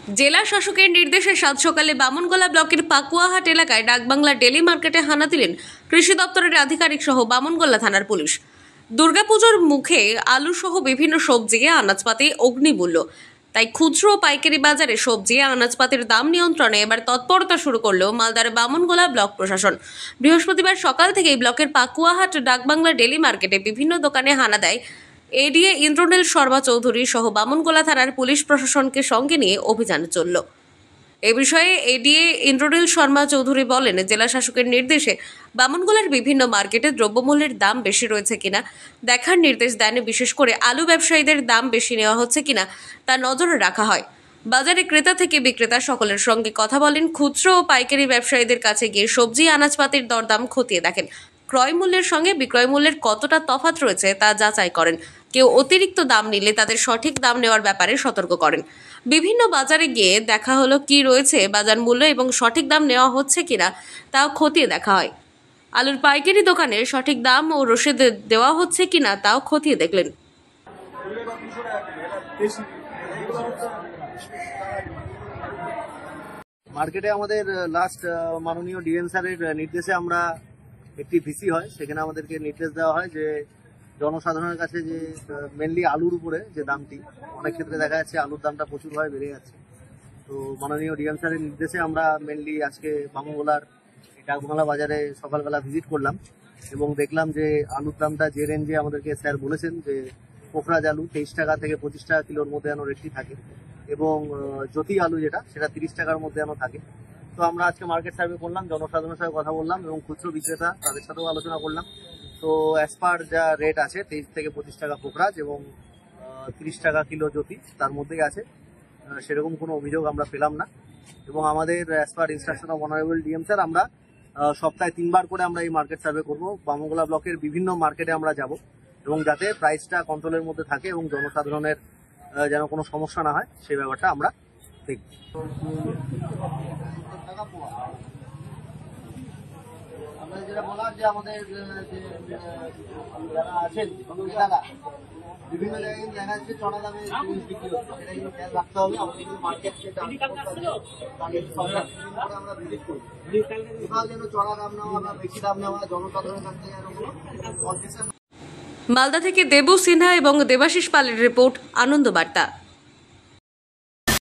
জেলা শাসকের নির্দেশে সাত সকালে বামনগোলা ব্লকের পাকুয়াহাট এলাকায় ডাকবাংলা ডেলি মার্কেটে হানা দিলেন কৃষি দপ্তরের আধিকারিক সহ বামনগোলা থানার পুলিশ। দুর্গাপুজোর মুখে আলু সহ বিভিন্ন সবজি আনাজপাতি অগ্নিমূল্য, তাই খুচরো ও পাইকারি বাজারে সবজি আনাজপাতির দাম নিয়ন্ত্রণে এবার তৎপরতা শুরু করলো মালদার বামনগোলা ব্লক প্রশাসন। বৃহস্পতিবার সকাল থেকেই ব্লকের পাকুয়াহাট ডাকবাংলা ডেলি মার্কেটে বিভিন্ন দোকানে হানা দেয় এডিএ ইন্দ্রনীল শর্মা চৌধুরী সহ বামনগোলা থানার পুলিশ প্রশাসনকে সঙ্গে নিয়ে অভিযান চলল। এ বিষয়ে এডিএ ইন্দ্রনীল শর্মা চৌধুরী বলেন, জেলা শাসকের নির্দেশে বামনগোলার বিভিন্ন মার্কেটে দ্রব্যমূল্যের দাম বেশি রয়েছে কিনা দেখার নির্দেশ দেন। বিশেষ করে আলু ব্যবসায়ীদের দাম বেশি নেওয়া হচ্ছে কিনা তা নজরে রাখা হয়। বাজারে ক্রেতা থেকে বিক্রেতা সকলের সঙ্গে কথা বলেন। খুচরো ও পাইকারি ব্যবসায়ীদের কাছে গিয়ে সবজি আনাজপাতির দরদাম খতিয়ে দেখেন। ক্রয় মূল্যের সঙ্গে বিক্রয় মূল্যের কতটা তফাৎ রয়েছে তা যাচাই করেন। কেউ অতিরিক্ত দাম নিলে তাদের সঠিক দাম নেওয়ার ব্যাপারে সতর্ক করেন। বিভিন্ন বাজারে গিয়ে দেখা হলো কি রয়েছে বাজার মূল্য এবং সঠিক দাম নেওয়া হচ্ছে কিনা তাও খতিয়ে দেখা হয়। আলুর পাইকারি দোকানে সঠিক দাম ও রসিদ দেওয়া হচ্ছে কিনা তাও খতিয়ে দেখলেন। মার্কেটে আমাদের লাস্ট মাননীয় ডিএম স্যারের নির্দেশে আমরা একটি ভিসি হয়, সেখানে আমাদেরকে নির্দেশ দেওয়া হয় যে জনসাধারণের কাছে যে মেনলি আলুর উপরে যে দামটি, অনেক ক্ষেত্রে দেখা যাচ্ছে আলুর দামটা প্রচুরভাবে বেড়ে যাচ্ছে। তো মাননীয় ডিএম স্যারের নির্দেশে আমরা মেনলি আজকে বামনগোলার ডাকবাংলা বাজারে সকালবেলা ভিজিট করলাম এবং দেখলাম যে আলুর দামটা যে রেঞ্জে আমাদেরকে স্যার বলেছেন যে পোখরাজ আলু 23 টাকা থেকে 25 টাকা কিলোর মধ্যে যেন রেটটি থাকে এবং জ্যোতি আলু যেটা সেটা 30 টাকার মধ্যে যেন থাকে। তো আমরা আজকে মার্কেট সার্ভে করলাম, জনসাধারণের সাথে কথা বললাম এবং খুচরো বিক্রেতা তাদের সাথেও আলোচনা করলাম। তো অ্যাজ পার যা রেট আছে 23 থেকে 25 টাকা পোখরাজ এবং 30 টাকা কিলো জ্যোতি তার মধ্যেই আছে, সেরকম কোনো অভিযোগ আমরা পেলাম না। এবং আমাদের as per instruction of honourable DM sir আমরা সপ্তাহে 3 বার করে আমরা এই মার্কেট সার্ভে করবো। বামনগোলা ব্লকের বিভিন্ন মার্কেটে আমরা যাব এবং যাতে প্রাইসটা কন্ট্রোলের মধ্যে থাকে এবং জনসাধারণের যেন কোনো সমস্যা না হয় সেই ব্যাপারটা আমরা দেখব। আমরা যেটা বলার যে আমাদের যারা আছেন বিভিন্ন জায়গায় দেখা যাচ্ছে চড়া দামে জিনিস বিক্রি হচ্ছে, সেটা কিন্তু খেয়াল রাখতে হবে। আমাদের কিন্তু মার্কেট সেটা আমরা ভিজিট করি, কোথাও যেন চড়া দাম নেওয়া বা বেশি দাম নেওয়া জনসাধারণের কাছ থেকে যেন কোনো কনসেশন। মালদা থেকে দেবু সিনহা এবং দেবাশিস পালের রিপোর্ট, আনন্দ বার্তা।